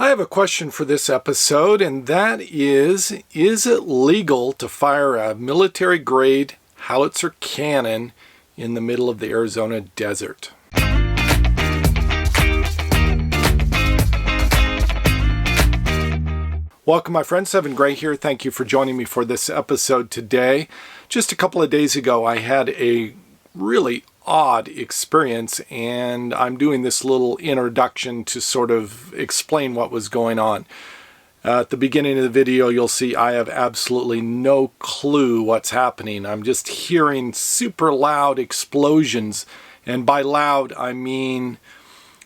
I have a question for this episode, and that is it legal to fire a military-grade howitzer cannon in the middle of the Arizona desert? Welcome, my friend. Seven Gray here. Thank you for joining me for this episode today. Just a couple of days ago, I had a really odd experience, and I'm doing this little introduction to sort of explain what was going on. At the beginning of the video, you'll see I have absolutely no clue what's happening. I'm just hearing super loud explosions, and by loud I mean,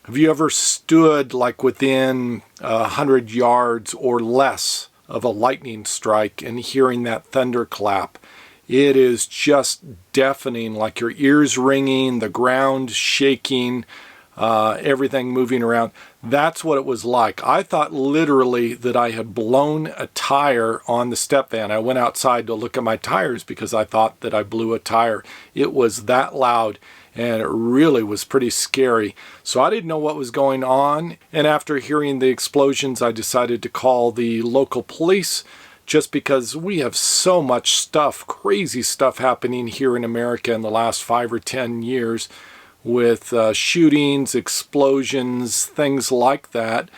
have you ever stood like within 100 yards or less of a lightning strike and hearing that thunderclap? It is just deafening, like your ears ringing, the ground shaking, everything moving around. That's what it was like. I thought literally that I had blown a tire on the step van. I went outside to look at my tires because I thought that I blew a tire. It was that loud, and it really was pretty scary. So I didn't know what was going on, and after hearing the explosions, I decided to call the local police, just because we have so much stuff, crazy stuff happening here in America in the last 5 or 10 years with shootings, explosions, things like that.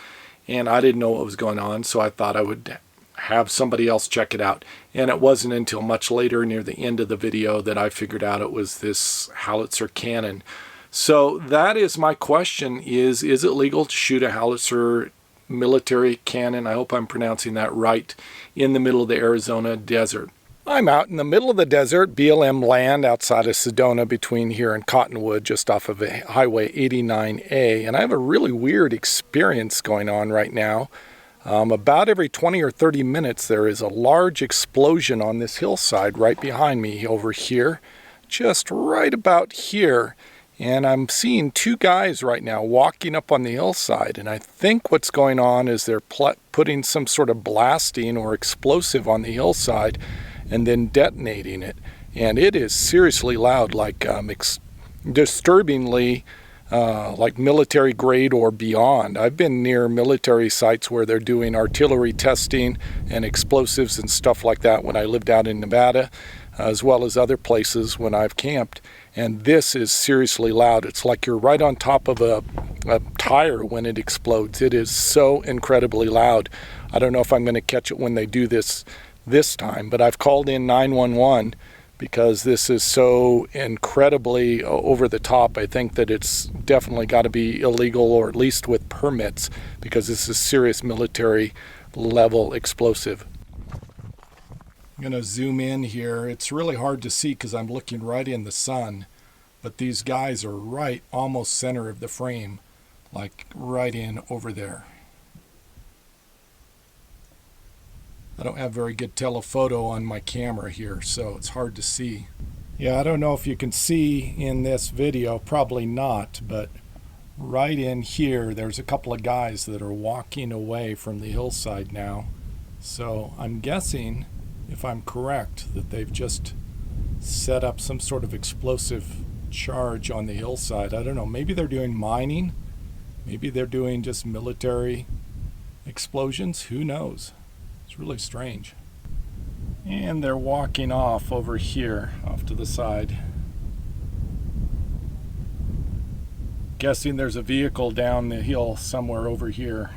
And I didn't know what was going on, so I thought I would have somebody else check it out. And it wasn't until much later, near the end of the video, that I figured out it was this howitzer cannon. So that is my question, is it legal to shoot a howitzer military cannon, I hope I'm pronouncing that right, in the middle of the Arizona desert? I'm out in the middle of the desert, BLM land outside of Sedona, between here and Cottonwood, just off of Highway 89A, and I have a really weird experience going on right now. About every 20 or 30 minutes there is a large explosion on this hillside right behind me over here, just right about here. And I'm seeing two guys right now walking up on the hillside, and I think what's going on is they're putting some sort of blasting or explosive on the hillside and then detonating it. And it is seriously loud, like disturbingly like military grade or beyond. I've been near military sites where they're doing artillery testing and explosives and stuff like that when I lived out in Nevada, as well as other places when I've camped. And this is seriously loud. It's like you're right on top of a tire when it explodes. It is so incredibly loud. I don't know if I'm going to catch it when they do this time, but I've called in 911 because this is so incredibly over the top. I think that it's definitely got to be illegal, or at least with permits, because this is serious military level explosive. I'm going to zoom in here. It's really hard to see because I'm looking right in the sun, but these guys are right almost center of the frame, like right in over there. I don't have very good telephoto on my camera here, so it's hard to see. Yeah, I don't know if you can see in this video, probably not, but right in here there's a couple of guys that are walking away from the hillside now. So I'm guessing, if I'm correct, that they've just set up some sort of explosive charge on the hillside. I don't know, maybe they're doing mining, maybe they're doing just military explosions, who knows? It's really strange. And they're walking off over here, off to the side. Guessing there's a vehicle down the hill somewhere over here.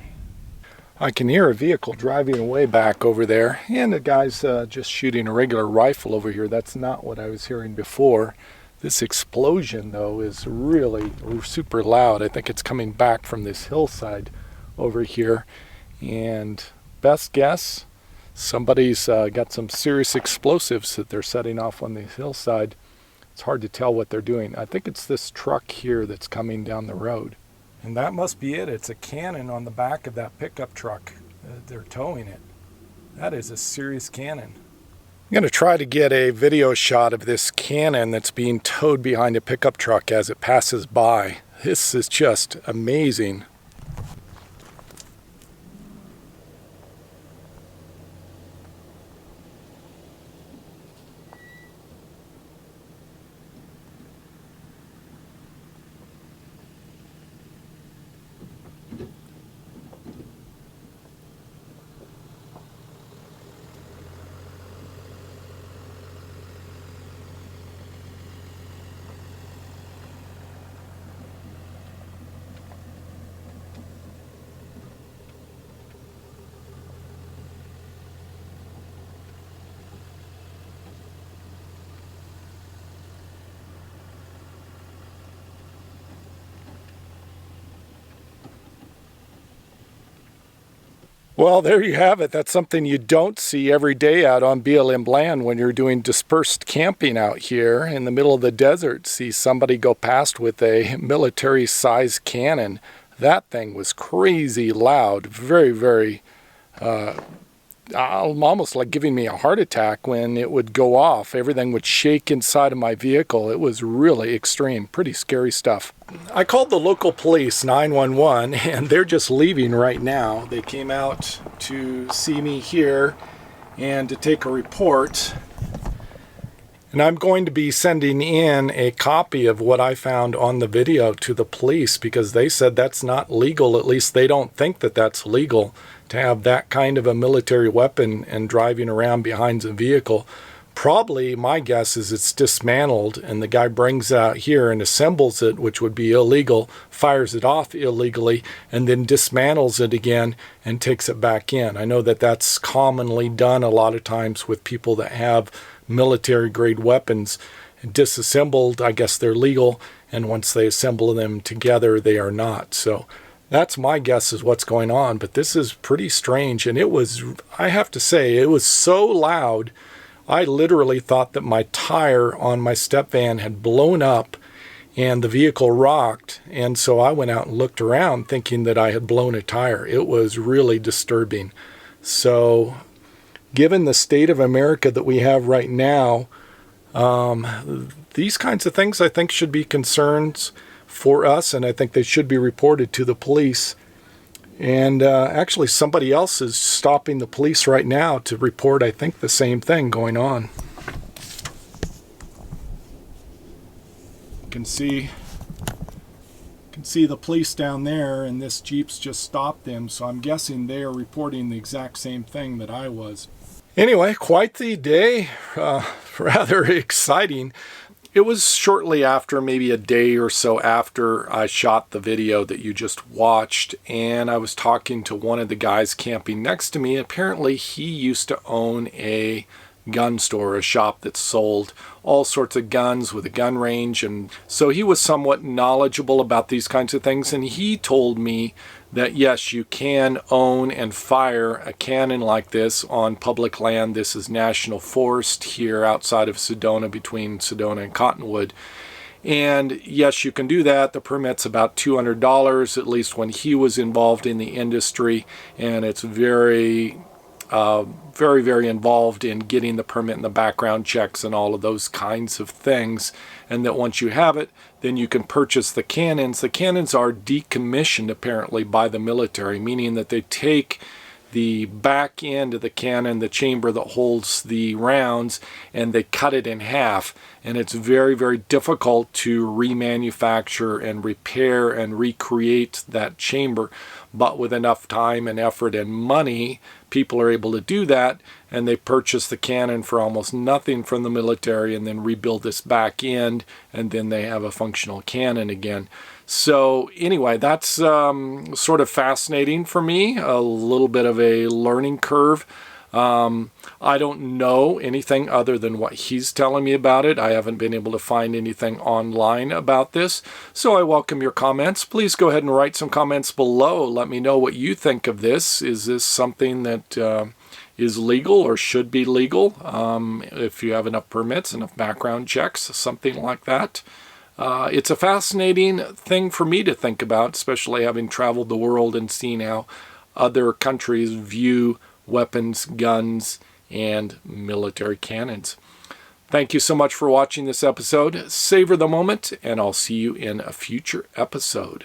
I can hear a vehicle driving away back over there, and the guy's just shooting a regular rifle over here. That's not what I was hearing before. This explosion, though, is really super loud. I think it's coming back from this hillside over here, and best guess, somebody's got some serious explosives that they're setting off on the hillside. It's hard to tell what they're doing. I think it's this truck here that's coming down the road. And that must be it. It's a cannon on the back of that pickup truck. They're towing it. That is a serious cannon. I'm going to try to get a video shot of this cannon that's being towed behind a pickup truck as it passes by. This is just amazing. Well, there you have it. That's something you don't see every day out on BLM land when you're doing dispersed camping out here in the middle of the desert. See somebody go past with a military-sized cannon. That thing was crazy loud, very, very, almost like giving me a heart attack when it would go off. Everything would shake inside of my vehicle. It was really extreme, pretty scary stuff. I called the local police, 911, and they're just leaving right now. They came out to see me here and to take a report. And I'm going to be sending in a copy of what I found on the video to the police because they said that's not legal. At least they don't think that that's legal to have that kind of a military weapon and driving around behind a vehicle. Probably, my guess is it's dismantled and the guy brings it out here and assembles it, which would be illegal, fires it off illegally, and then dismantles it again and takes it back in. I know that that's commonly done a lot of times with people that have military-grade weapons. Disassembled, I guess they're legal, and once they assemble them together, they are not. So that's my guess is what's going on, but this is pretty strange, and it was, I have to say, it was so loud, I literally thought that my tire on my step van had blown up and the vehicle rocked, and so I went out and looked around thinking that I had blown a tire. It was really disturbing. So given the state of America that we have right now, these kinds of things I think should be concerns for us, and I think they should be reported to the police. And actually somebody else is stopping the police right now to report, I think, the same thing going on. You can see the police down there, and this Jeep's just stopped them, so I'm guessing they are reporting the exact same thing that I was. Anyway, quite the day, rather exciting. It was shortly after, maybe a day or so after I shot the video that you just watched, and I was talking to one of the guys camping next to me. Apparently he used to own a gun store, a shop that sold all sorts of guns with a gun range, and so he was somewhat knowledgeable about these kinds of things, and he told me that yes, you can own and fire a cannon like this on public land. This is national forest here outside of Sedona, between Sedona and Cottonwood. And yes, you can do that. The permit's about $200, at least when he was involved in the industry, and it's very, very involved in getting the permit and the background checks and all of those kinds of things. And that once you have it, then you can purchase the cannons. The cannons are decommissioned apparently by the military, meaning that they take the back end of the cannon, the chamber that holds the rounds, and they cut it in half. And it's very, very difficult to remanufacture and repair and recreate that chamber. But with enough time and effort and money, people are able to do that, and they purchase the cannon for almost nothing from the military and then rebuild this back end, and then they have a functional cannon again. So anyway, that's sort of fascinating for me, a little bit of a learning curve. I don't know anything other than what he's telling me about it. I haven't been able to find anything online about this, so I welcome your comments. Please go ahead and write some comments below. Let me know what you think of this. Is this something that is legal or should be legal? If you have enough permits, enough background checks, something like that. It's a fascinating thing for me to think about, especially having traveled the world and seen how other countries view weapons, guns, and military cannons. Thank you so much for watching this episode. Savor the moment, and I'll see you in a future episode.